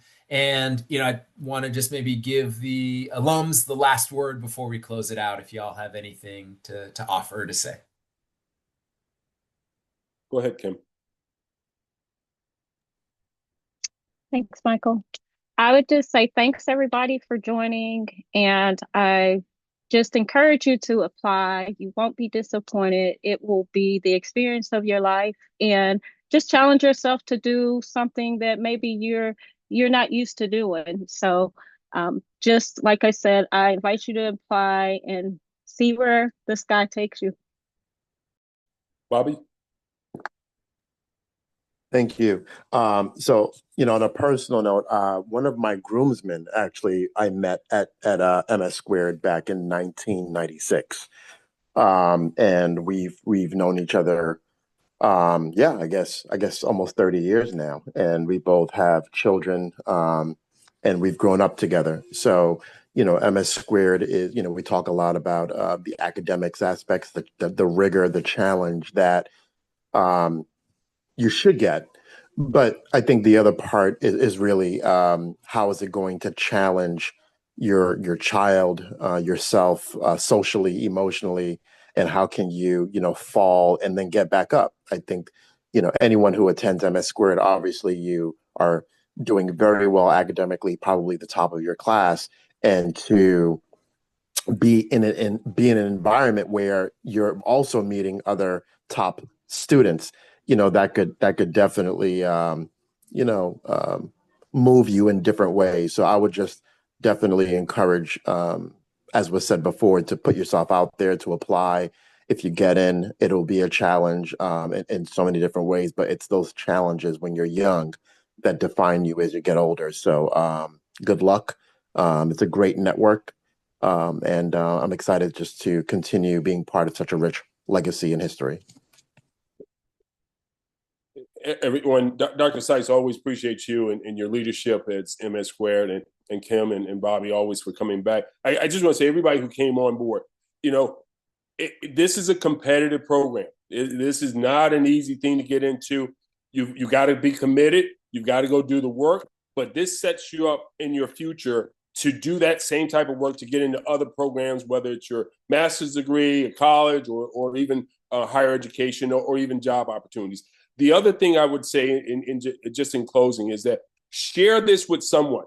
want to just maybe give the alums the last word before we close it out, if y'all have anything to offer or to say. Go ahead, Kim. Thanks, Michael. I would just say thanks everybody for joining, and I just encourage you to apply. You won't be disappointed. It will be the experience of your life, and just challenge yourself to do something that maybe you're not used to doing. So just like I said, I invite you to apply and see where the sky takes you. Bobby? Thank you. So, on a personal note, one of my groomsmen actually I met at MS Squared back in 1996. And we've known each other, yeah, I guess almost 30 years now, and we both have children, and we've grown up together. So, MS Squared is, we talk a lot about the academics aspects, the rigor, the challenge that um, you should get. But I think the other part is really how is it going to challenge your child, yourself, socially, emotionally, and how can you, fall and then get back up? I think, anyone who attends MS Squared, obviously you are doing very well academically, probably the top of your class, and to be in an environment where you're also meeting other top students, that could definitely move you in different ways. So I would just definitely encourage, as was said before, to put yourself out there, to apply. If you get in, it'll be a challenge, in so many different ways, but it's those challenges when you're young that define you as you get older. So good luck. It's a great network. And I'm excited just to continue being part of such a rich legacy in history. Everyone, Dr. Sykes, always appreciate you and your leadership at MS Squared, and Kim and Bobby always for coming back. I just want to say, everybody who came on board, this is a competitive program. This is not an easy thing to get into. You got to be committed. You've got to go do the work, but this sets you up in your future to do that same type of work, to get into other programs, whether it's your master's degree, a college, or even higher education, or even job opportunities. The other thing I would say just in closing is that share this with someone,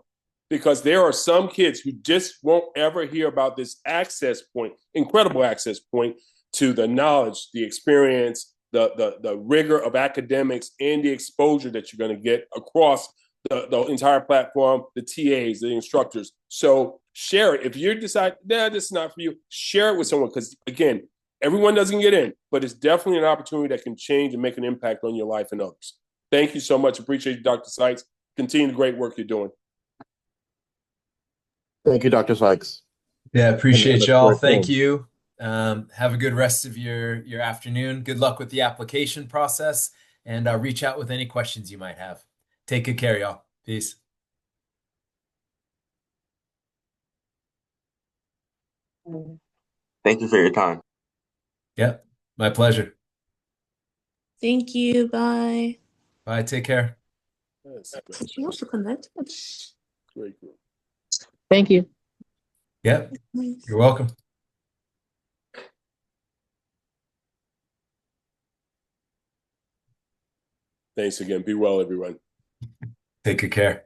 because there are some kids who just won't ever hear about this access point, incredible access point to the knowledge, the experience, the rigor of academics, and the exposure that you're going to get across the entire platform, the TAs, the instructors. So share it. If you decide, this is not for you, share it with someone, because again, everyone doesn't get in, but it's definitely an opportunity that can change and make an impact on your life and others. Thank you so much. Appreciate you, Dr. Sykes. Continue the great work you're doing. Thank you, Dr. Sykes. Yeah, appreciate y'all. Thank you. Have a good rest of your afternoon. Good luck with the application process, and reach out with any questions you might have. Take good care, y'all. Peace. Thank you for your time. Yeah, my pleasure. Thank you. Bye. Bye. Take care. She wants to connect. Great. Thank you. Yeah, you're welcome. Thanks again. Be well, everyone. Take good care.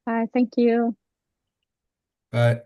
Bye. Thank you. Bye.